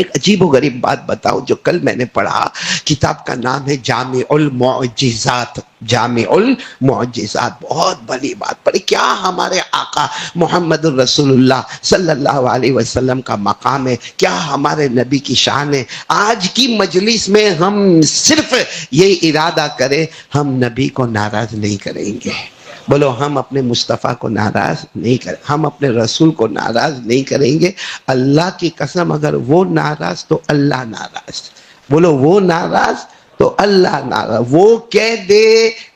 ایک عجیب و غریب بات بتاؤ جو کل میں نے پڑھا، کتاب کا نام ہے جامع المعجزات، جامع المعجزات، بہت بڑی بات پڑھی. کیا ہمارے آقا محمد الرسول اللہ صلی اللہ علیہ وسلم کا مقام ہے، کیا ہمارے نبی کی شان ہے. آج کی مجلس میں ہم صرف یہ ارادہ کریں ہم نبی کو ناراض نہیں کریں گے. بولو ہم اپنے مصطفیٰ کو ناراض نہیں کریں، ہم اپنے رسول کو ناراض نہیں کریں گے. اللہ کی قسم اگر وہ ناراض تو اللہ ناراض. بولو وہ ناراض تو اللہ ناراض. وہ کہہ دے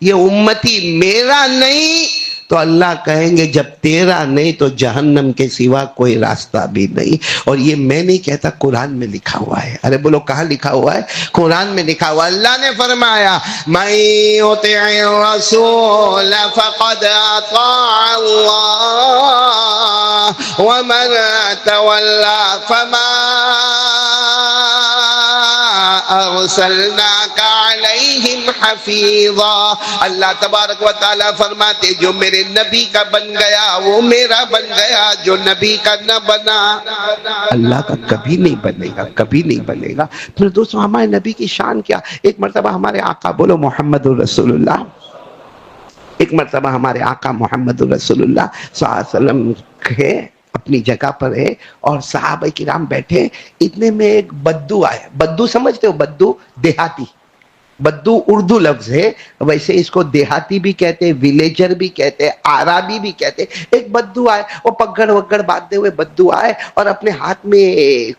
یہ امتی میرا نہیں تو اللہ کہیں گے جب تیرا نہیں تو جہنم کے سوا کوئی راستہ بھی نہیں. اور یہ میں نہیں کہتا، قرآن میں لکھا ہوا ہے. ارے بولو کہاں لکھا ہوا ہے؟ قرآن میں لکھا ہوا. اللہ نے فرمایا من یطع الرسول فقد اطاع اللہ ومن تولى فما ارسلناک علیہم حفیظا. اللہ تبارک و تعالیٰ فرماتے جو میرے نبی کا بن گیا وہ میرا بن گیا، جو نبی کا نہ بنا اللہ کا کبھی نہیں بنے گا، کبھی نہیں بنے گا. پھر دوستو ہمارے نبی کی شان کیا. ایک مرتبہ ہمارے آقا، بولو محمد الرسول اللہ، ایک مرتبہ ہمارے آقا محمد الرسول اللہ صلی اللہ علیہ وسلم کے اپنی جگہ پر ہے اور صحابہ کرام بیٹھے. اتنے میں ایک بدو آئے. بدو سمجھتے ہو؟ بدو دیہاتی. بدو اردو لفظ ہے، ویسے اس کو دیہاتی بھی کہتے، ویلیجر بھی کہتے، عربی بھی کہتے. ایک بدو آئے، وہ پگڑ وگڑ باندھتے ہوئے بدو آئے اور اپنے ہاتھ میں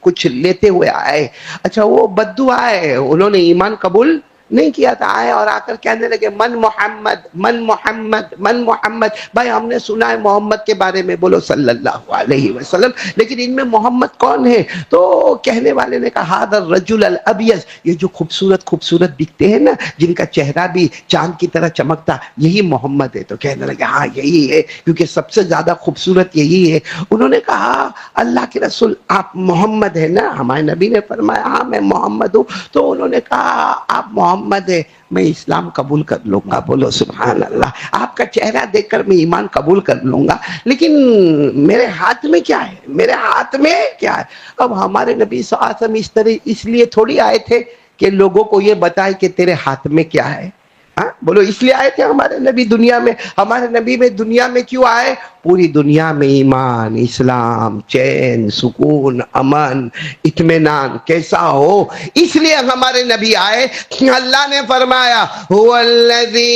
کچھ لیتے ہوئے آئے. اچھا وہ بدو آئے، انہوں نے ایمان قبول نہیں کیا تھا. آئے اور آ کر کہنے لگے من محمد من محمد من محمد. بھائی ہم نے سنا ہے محمد کے بارے میں، بولو صلی اللہ علیہ وسلم، لیکن ان میں محمد کون ہے؟ تو کہنے والے نے کہا هذا الرجل الابیض، یہ جو خوبصورت خوبصورت دکھتے ہیں نا، جن کا چہرہ بھی چاند کی طرح چمکتا، یہی محمد ہے. تو کہنے لگے ہاں یہی ہے، کیونکہ سب سے زیادہ خوبصورت یہی ہے. انہوں نے کہا اللہ کے رسول آپ محمد ہے نا؟ ہمارے نبی نے فرمایا ہاں میں محمد ہوں. تو انہوں نے کہا آپ محمد ہے، میں اسلام قبول کر لوں گا. بولو سبحان اللہ. آپ کا چہرہ دیکھ کر میں ایمان قبول کر لوں گا، لیکن میرے ہاتھ میں کیا ہے؟ میرے ہاتھ میں کیا ہے؟ اب ہمارے نبی صلی اللہ علیہ وسلم اس لیے تھوڑی آئے تھے کہ لوگوں کو یہ بتائے کہ تیرے ہاتھ میں کیا ہے. ہاں بولو اس لیے آئے تھے ہمارے نبی دنیا میں. ہمارے نبی میں دنیا میں کیوں آئے؟ پوری دنیا میں ایمان، اسلام، چین، سکون، امن، اطمینان کیسا ہو، اس لیے ہمارے نبی آئے. اللہ نے فرمایا هو الذی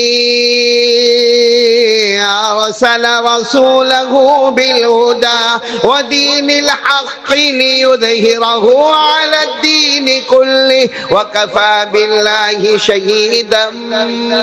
ارسل رسولہ بالہدی ودین الحق لیظہرہ علی الدین کلہ وکفی باللہ شہیدا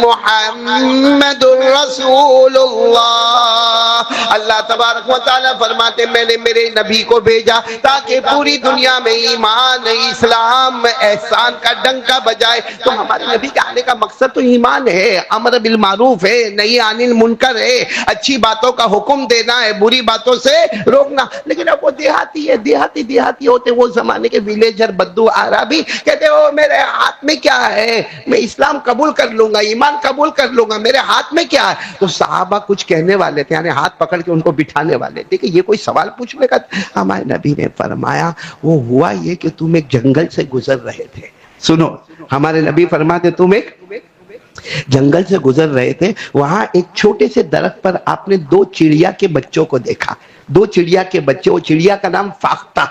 محمد رسول اللہ. اللہ تبارک و تعالیٰ فرماتے میں نے میرے نبی کو بھیجا تاکہ پوری دنیا میں ایمان، اسلام، احسان کا ڈنکا بجائے. تو ہمارے نبی کے آنے کا مقصد تو ایمان ہے، امر بالمعروف ہے، نہی عن المنکر ہے، اچھی باتوں کا حکم دینا ہے، بری باتوں سے روکنا. لیکن اب وہ دیہاتی ہے، دیہاتی ہوتے وہ زمانے کے ویلیجر بدو عربی کہتے ہو میرے ہاتھ میں کیا ہے؟ میں اسلام قبول کر لوں گا، ایمان قبول کر لوں گا، میرے ہاتھ میں کیا ہے؟ تو صحابہ کچھ کہنے والے تھے، یعنی ہاتھ پکڑ کے ان کو بٹھانے والے تھے کہ یہ کوئی سوال پوچھنے کا. ہمارے نبی نے فرمایا وہ ہوا یہ کہ تم ایک جنگل سے گزر رہے تھے. سنو ہمارے نبی فرماتے تم ایک جنگل سے گزر رہے تھے، وہاں ایک چھوٹے سے درخت پر آپ نے دو چڑیا کے بچوں کو دیکھا. دو چڑیا کے بچے، وہ چڑیا کا نام فاختہ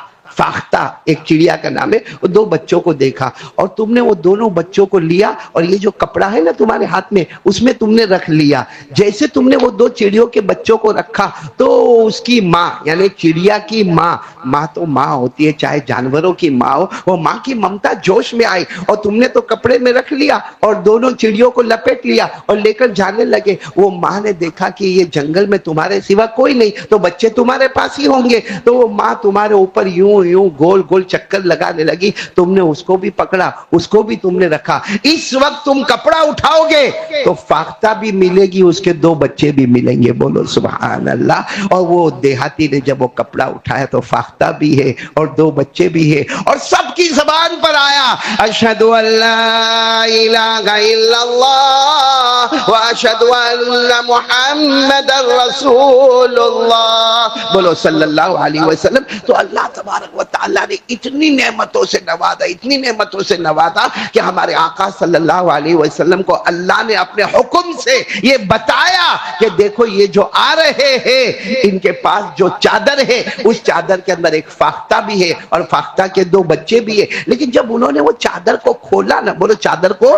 ایک چڑیا کا نام ہے، وہ دو بچوں کو دیکھا اور تم نے وہ دونوں بچوں کو لیا اور یہ جو کپڑا ہے نا تمہارے ہاتھ میں اس میں تم نے رکھ لیا. جیسے تم نے وہ دو چڑیوں کے بچوں کو رکھا تو اس کی ماں یعنی چڑیا کی ماں تو ماں ہوتی ہے چاہے جانوروں کی ماں ہو، وہ ماں کی ممتا جوش میں آئی اور تم نے تو کپڑے میں رکھ لیا اور دونوں چڑیوں کو لپیٹ لیا اور لے کر جانے لگے. وہ ماں نے دیکھا کہ یہ جنگل میں تمہارے سوا کوئی نہیں تو بچے تمہارے پاس ہی ہوں گے، تو وہ ماں تمہارے اوپر یوں گول گول چکر لگانے لگی. تم نے اس کو بھی پکڑا، اس کو بھی تم نے رکھا. اس وقت تم کپڑا اٹھاؤ گے تو فاختہ بھی ملے گی، اس کے دو بچے بھی ملیں گے. بولو سبحان اللہ. اور وہ دیہاتی نے جب وہ کپڑا اٹھایا تو فاختہ بھی ہے اور دو بچے بھی ہے اور سب کی زبان پر آیا اشہد ان لا الہ الا اللہ واشہد ان محمد رسول اللہ. بولو صلی اللہ علیہ وسلم. تو اللہ تبارک تبارک و تعالیٰ نے اتنی نعمتوں سے نوازا، اتنی نعمتوں سے نوازا کہ ہمارے آقا صلی اللہ علیہ وسلم کو اللہ نے اپنے حکم سے یہ بتایا کہ دیکھو یہ جو آ رہے ہیں ان کے پاس جو چادر ہے اس چادر کے اندر ایک فاختہ بھی ہے اور فاختہ کے 2 بچے بھی ہیں. لیکن جب انہوں نے وہ چادر کو کھولا نا، بولو چادر کو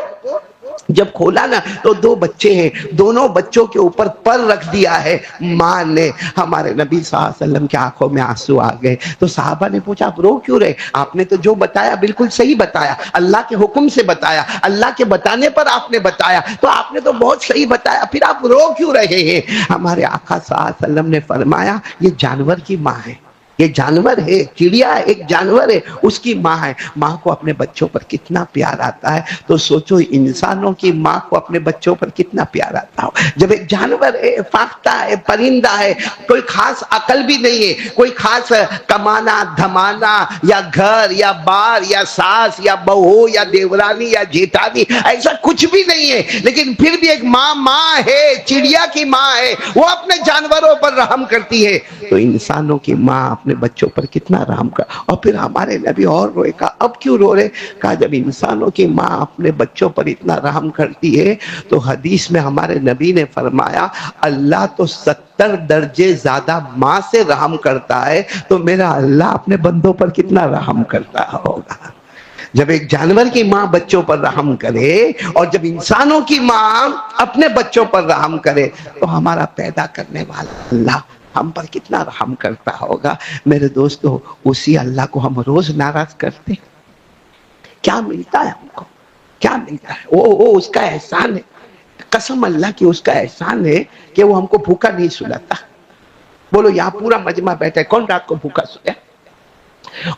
جب کھولا نا تو 2 بچے ہیں، دونوں بچوں کے اوپر پر رکھ دیا ہے ماں نے. ہمارے نبی صلی اللہ علیہ وسلم کی آنکھوں میں آنسو آ گئے. تو صحابہ نے پوچھا آپ رو کیوں رہے؟ آپ نے تو جو بتایا بالکل صحیح بتایا، اللہ کے حکم سے بتایا، اللہ کے بتانے پر آپ نے بتایا، تو آپ نے تو بہت صحیح بتایا، پھر آپ رو کیوں رہے ہیں؟ ہمارے آقا صلی اللہ علیہ وسلم نے فرمایا یہ جانور کی ماں ہے، یہ جانور ہے، چڑیا ایک جانور ہے، اس کی ماں ہے. ماں کو اپنے بچوں پر کتنا پیار آتا ہے، تو سوچو انسانوں کی ماں کو اپنے بچوں پر کتنا پیار آتا ہو. جب ایک جانور ہے، فاختہ ہے، پرندہ ہے، کوئی خاص عقل بھی نہیں ہے، کوئی خاص کمانا دھمانا یا گھر یا بار یا ساس یا بہو یا دیورانی یا جیٹھانی ایسا کچھ بھی نہیں ہے، لیکن پھر بھی ایک ماں ہے، چڑیا کی ماں ہے، وہ اپنے جانوروں پر رحم کرتی ہے. تو انسانوں کی ماں اپنے بچوں پر کتنا رحم کر. اور پھر ہمارے نبی اور روئے، کہا اب کیوں رو رہے؟ کہا جب انسانوں کی ماں اپنے بچوں پر اتنا رحم کرتی ہے تو حدیث میں ہمارے نبی نے فرمایا اللہ تو 70 درجے زیادہ ماں سے رحم کرتا ہے، تو میرا اللہ اپنے بندوں پر کتنا رحم کرتا ہوگا. جب ایک جانور کی ماں بچوں پر رحم کرے اور جب انسانوں کی ماں اپنے بچوں پر رحم کرے تو ہمارا پیدا کرنے والا اللہ ہم پر کتنا رحم کرتا ہوگا. میرے دوستو اسی اللہ کو ہم روز ناراض کرتے. کیا ملتا ہے ہم کو؟ کیا ملتا ہے؟ وہ اس کا احسان ہے، قسم اللہ کی اس کا احسان ہے کہ وہ ہم کو بھوکا نہیں سلاتا. بولو یہاں پورا مجمع بیٹھا ہے، کون رات کو بھوکا سویا؟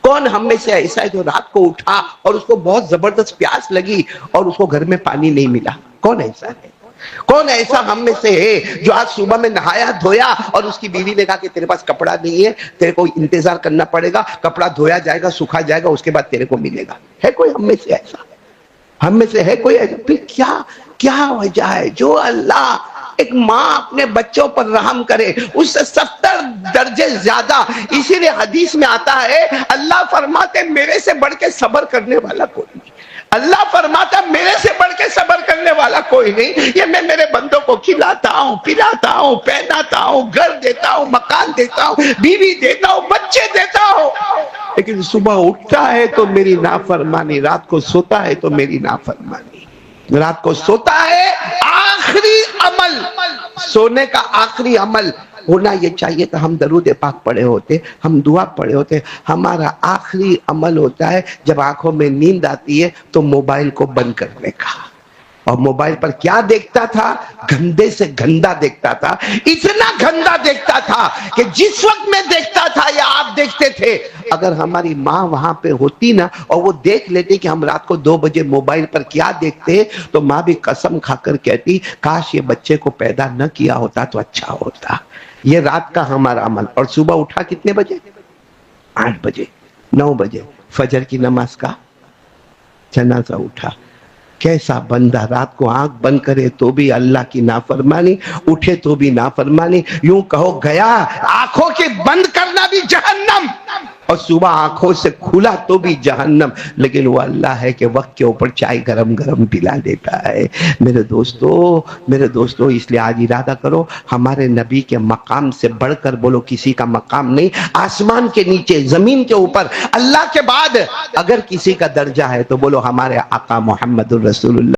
کون ہم میں سے ایسا ہے جو رات کو اٹھا اور اس کو بہت زبردست پیاس لگی اور اس کو گھر میں پانی نہیں ملا؟ کون ایسا ہے؟ کون ایسا ہم میں سے ہے جو آج صبح میں نہایا دھویا اور اس کی بیوی نے کہا کہ تیرے پاس کپڑا نہیں ہے، تیرے کو انتظار کرنا پڑے گا، کپڑا دھویا جائے گا، سکھا جائے گا، اس کے بعد تیرے کو ملے گا؟ ہے کوئی ہم میں سے ایسا؟ ہم میں سے ہے کوئی ایسا؟ پھر کیا وجہ ہے جو اللہ ایک ماں اپنے بچوں پر رحم کرے اس سے 70 درجے زیادہ. اسی لیے حدیث میں آتا ہے اللہ فرماتے میرے سے بڑھ کے صبر کرنے والا کوئی نہیں. اللہ فرماتا میرے سے بڑھ کے صبر کرنے والا کوئی نہیں. یہ میں میرے بندوں کو کھلاتا ہوں، پلاتا ہوں، پہناتا ہوں، گھر دیتا ہوں، مکان دیتا ہوں، بیوی دیتا ہوں، بچے دیتا ہوں، لیکن صبح اٹھتا ہے تو میری نافرمانی، رات کو سوتا ہے تو میری نافرمانی. رات کو سوتا ہے، آخری عمل، سونے کا آخری عمل ہونا یہ چاہیے تھا ہم درود پاک پڑھے ہوتے، ہم دعا پڑھے ہوتے. ہمارا آخری عمل ہوتا ہے جب آنکھوں میں نیند آتی ہے تو موبائل کو بند کرنے کا. اور موبائل پر کیا دیکھتا تھا؟ گندے سے گندا دیکھتا تھا، اتنا گندا دیکھتا تھا کہ جس وقت میں دیکھتا تھا یا آپ دیکھتے تھے، اگر ہماری ماں وہاں پہ ہوتی نا اور وہ دیکھ لیتے کہ ہم رات کو 2 بجے موبائل پر کیا دیکھتے تو ماں بھی قسم کھا کر کہتی کاش یہ بچے کو پیدا نہ کیا ہوتا تو اچھا ہوتا. یہ رات کا ہمارا عمل. اور صبح اٹھا کتنے بجے؟ 8 بجے 9 بجے فجر کی نماز کا جنازہ اٹھا. کیسا بندہ رات کو آنکھ بند کرے تو بھی اللہ کی نافرمانی، اٹھے تو بھی نافرمانی. یوں کہو گیا آنکھوں کے بند کرنا بھی جہنم اور صبح آنکھوں سے کھلا تو بھی جہنم. لیکن وہ اللہ ہے کہ وقت کے اوپر چائے گرم گرم پلا دیتا ہے. میرے دوستو اس لیے آج ارادہ کرو ہمارے نبی کے مقام سے بڑھ کر بولو کسی کا مقام نہیں. آسمان کے نیچے زمین کے اوپر اللہ کے بعد اگر کسی کا درجہ ہے تو بولو ہمارے آقا محمد الرسول اللہ